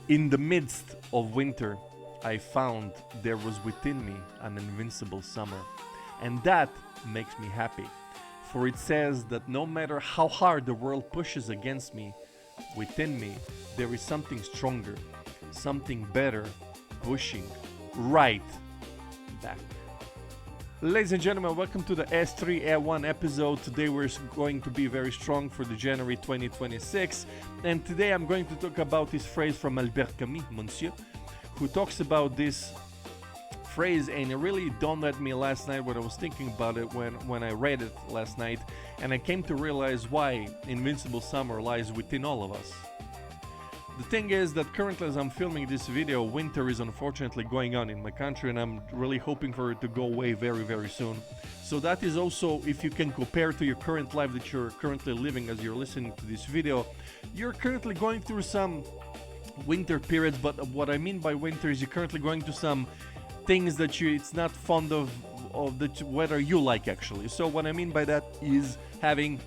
In the midst of winter, I found there was within me an invincible summer. And that makes me happy. For it says that no matter how hard the world pushes against me, within me there is something stronger, something better, pushing right back. Ladies and gentlemen, welcome to the S3E1 episode. Today we're going to be very strong for the January 2026. And today I'm going to talk about this phrase from Albert Camus, Monsieur, who talks about this phrase, and it really dawned at me last night when I was thinking about it when I read it last night, and I came to realize why Invincible Summer lies within all of us. The thing is that currently as I'm filming this video, winter is unfortunately going on in my country, and I'm really hoping for it to go away very, very soon. So that is also, if you can compare to your current life that you're currently living as you're listening to this video, you're currently going through some winter periods, but what I mean by winter is you're currently going to some things that it's not fond of the weather you like actually. So what I mean by that is having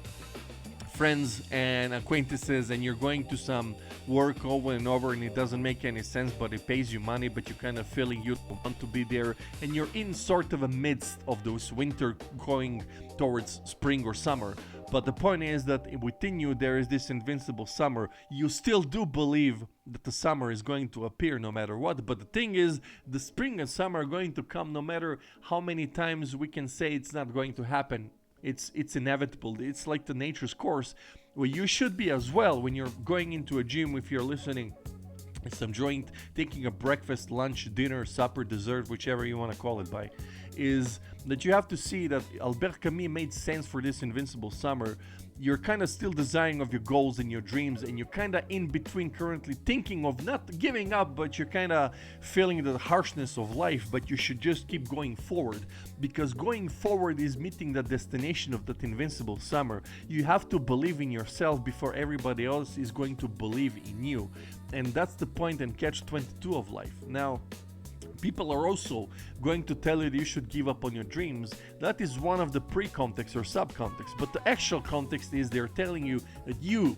friends and acquaintances, and you're going to some work over and over and it doesn't make any sense, but it pays you money, but you kind of feeling you want to be there, and you're in sort of a midst of those winter going towards spring or summer. But the point is that within you there is this invincible summer. You still do believe that the summer is going to appear no matter what, but the thing is the spring and summer are going to come no matter how many times we can say it's not going to happen. It's inevitable. It's like the nature's course, where you should be as well when you're going into a gym. If you're listening, some joint, taking a breakfast, lunch, dinner, supper, dessert, whichever you want to call it by, is that you have to see that Albert Camus made sense for this invincible summer. You're kind of still desiring of your goals and your dreams, and you're kind of in between currently thinking of not giving up, but you're kind of feeling the harshness of life, but you should just keep going forward, because going forward is meeting the destination of that invincible summer. You have to believe in yourself before everybody else is going to believe in you, and that's the point and catch 22 of life. Now, people are also going to tell you that you should give up on your dreams. That is one of the pre-context or sub-context, but the actual context is they're telling you that you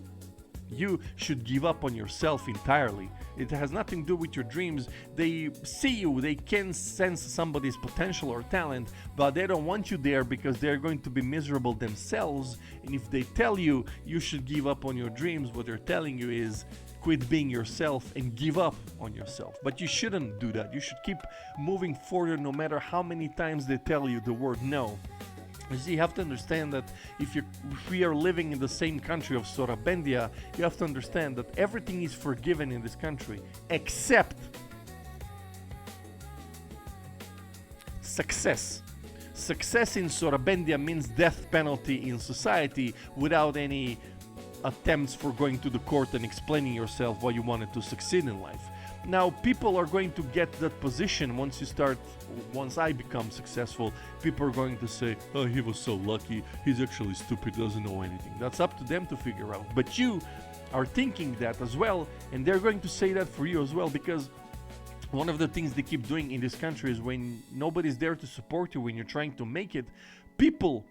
should give up on yourself entirely. It has nothing to do with your dreams. They see you, they can sense somebody's potential or talent, but they don't want you there because they're going to be miserable themselves. And if they tell you you should give up on your dreams, what they're telling you is quit being yourself and give up on yourself. But you shouldn't do that. You should keep moving forward no matter how many times they tell you the word no. You see, you have to understand that if we are living in the same country of Sorabendia, you have to understand that everything is forgiven in this country except success. Success in Sorabendia means death penalty in society without any attempts for going to the court and explaining yourself why you wanted to succeed in life. Now, people are going to get that position once I become successful. People are going to say, oh, he was so lucky, he's actually stupid, doesn't know anything. That's up to them to figure out. But you are thinking that as well, and they're going to say that for you as well, because one of the things they keep doing in this country is when nobody's there to support you, when you're trying to make it, people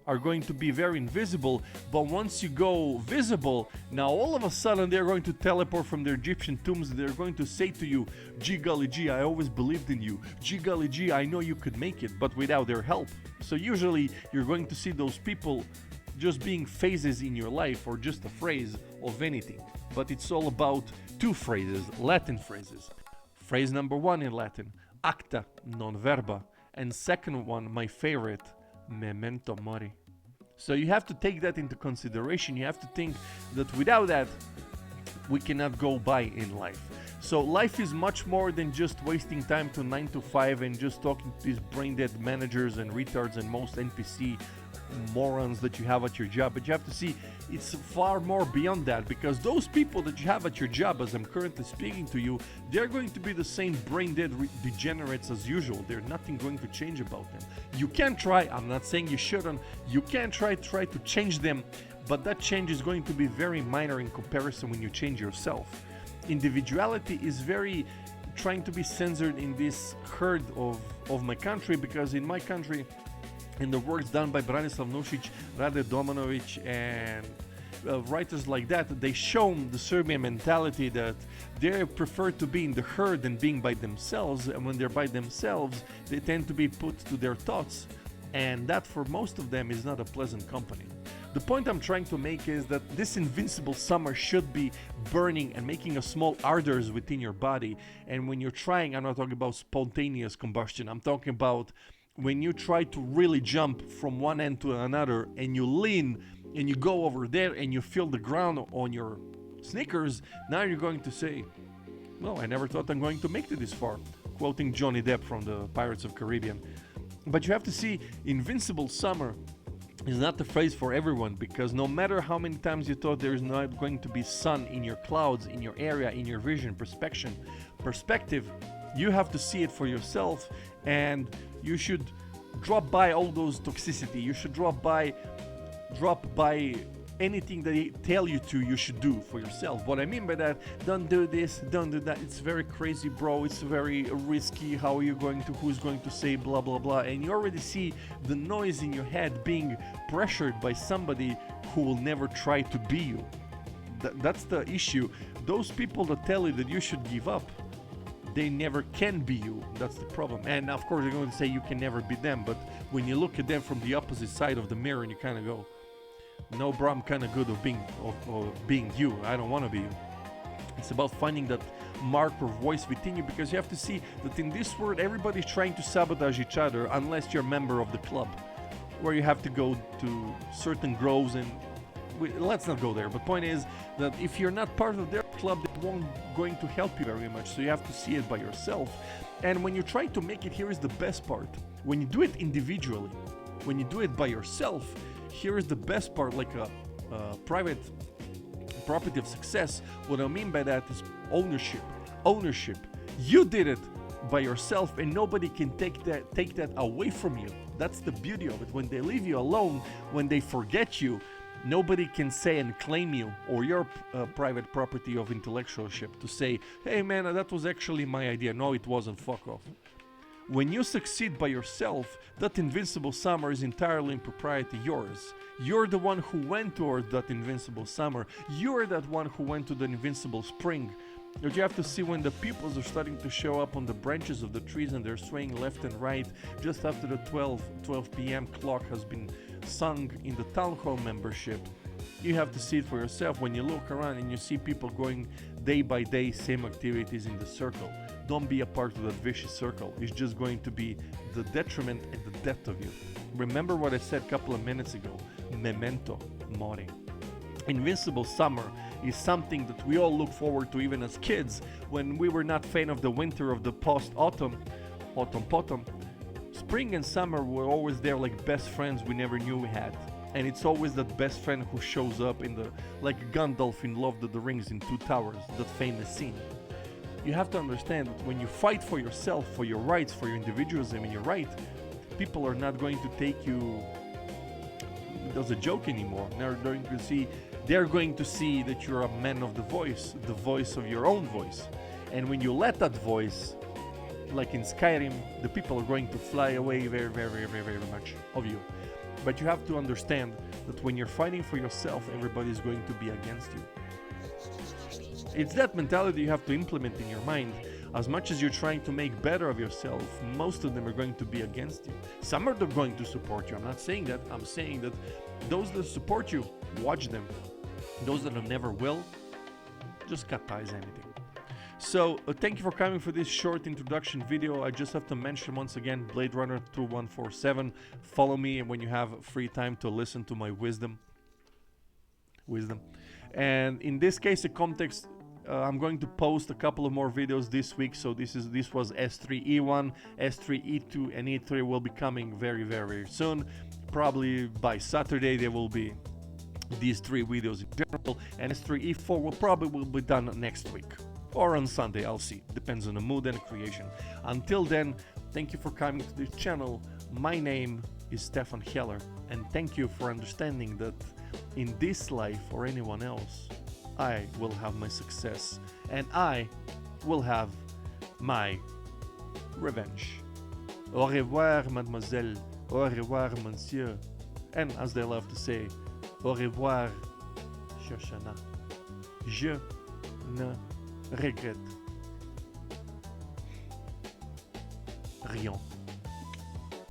are going to be very invisible. But once you go visible, now all of a sudden they're going to teleport from their Egyptian tombs. They're going to say to you, gee golly gee, I always believed in you. Gee golly gee, I know you could make it, but without their help. So usually you're going to see those people just being phases in your life, or just a phrase of anything. But it's all about two phrases, Latin phrases. Phrase number one in Latin, acta non verba, and second one, my favorite, memento mori. So you have to take that into consideration. You have to think that without that, we cannot go by in life. So life is much more than just wasting time to 9 to 5 and just talking to these brain dead managers and retards and most NPC morons that you have at your job. But you have to see it's far more beyond that, because those people that you have at your job, as I'm currently speaking to you, they're going to be the same brain dead degenerates as usual. There's nothing going to change about them. You can try, I'm not saying you shouldn't, you can try to change them, but that change is going to be very minor in comparison when you change yourself. Individuality is very trying to be censored in this herd of my country, because in my country, in the works done by Branislav Nušić, Rade Domanović, and writers like that, they show the Serbian mentality that they prefer to be in the herd than being by themselves, and when they're by themselves, they tend to be put to their thoughts, and that for most of them is not a pleasant company. The point I'm trying to make is that this invincible summer should be burning and making a small ardors within your body. And when you're trying, I'm not talking about spontaneous combustion, I'm talking about when you try to really jump from one end to another and you lean and you go over there and you feel the ground on your sneakers, now you're going to say, well, I never thought I'm going to make it this far. Quoting Johnny Depp from the Pirates of Caribbean. But you have to see, Invincible Summer is not the phrase for everyone, because no matter how many times you thought there is not going to be sun in your clouds, in your area, in your vision, perspective, you have to see it for yourself, and you should drop by all those toxicity. You should drop by anything that they tell you to, you should do for yourself. What I mean by that, don't do this, don't do that, it's very crazy, bro, it's very risky, how are you going to, who's going to say blah blah blah, and you already see the noise in your head being pressured by somebody who will never try to be you. That's the issue. Those people that tell you that you should give up, they never can be you. That's the problem. And of course, they're going to say you can never be them, but when you look at them from the opposite side of the mirror and you kind of go, no bro, I'm kind of good of being you. I don't want to be you. It's about finding that mark or voice within you, because you have to see that in this world everybody's trying to sabotage each other unless you're a member of the club, where you have to go to certain groves, and let's not go there. But point is that if you're not part of their club, they won't going to help you very much. So you have to see it by yourself. And when you try to make it, here is the best part. When you do it individually, when you do it by yourself, here is the best part, like a private property of success. What I mean by that is ownership. Ownership. You did it by yourself, and nobody can take that away from you. That's the beauty of it. When they leave you alone, when they forget you, nobody can say and claim you or your private property of intellectualship to say, hey man, that was actually my idea. No, it wasn't. Fuck off. When you succeed by yourself, that invincible summer is entirely in propriety yours. You're the one who went toward that invincible summer. You're that one who went to the invincible spring. But you have to see when the pupils are starting to show up on the branches of the trees and they're swaying left and right just after the 12 p.m. clock has been sung in the town hall membership. You have to see it for yourself when you look around and you see people going day by day, same activities in the circle. Don't be a part of that vicious circle. It's just going to be the detriment and the death of you. Remember what I said a couple of minutes ago. Memento mori. Invincible summer is something that we all look forward to, even as kids, when we were not fan of the winter of the post-autumn, autumn. Spring and summer were always there like best friends we never knew we had. And it's always that best friend who shows up in the, like Gandalf in Lord of the Rings in Two Towers, that famous scene. You have to understand that when you fight for yourself, for your rights, for your individualism and your right, people are not going to take you as a joke anymore. They're going to see that you're a man of the voice of your own voice. And when you let that voice, like in Skyrim, the people are going to fly away very, very, very, very, very much of you. But you have to understand that when you're fighting for yourself, everybody's going to be against you. It's that mentality you have to implement in your mind. As much as you're trying to make better of yourself, most of them are going to be against you. Some are going to support you. I'm not saying that. I'm saying that those that support you, watch them. Those that never will, just cut ties, anything. So, thank you for coming for this short introduction video. I just have to mention once again, Blade Runner 2147. Follow me when you have free time to listen to my wisdom. And in this case, the context, I'm going to post a couple of more videos this week. So this was S3E1, S3E2, and E3 will be coming very, very, very soon. Probably by Saturday there will be these 3 videos in general, and S3E4 will be done next week. Or on Sunday, I'll see. Depends on the mood and creation. Until then, thank you for coming to this channel. My name is Stefan Heller, and thank you for understanding that in this life or anyone else, I will have my success, and I will have my revenge. Au revoir, mademoiselle. Au revoir, monsieur. And as they love to say, au revoir, Rosh Hashanah. Je ne regrette rien.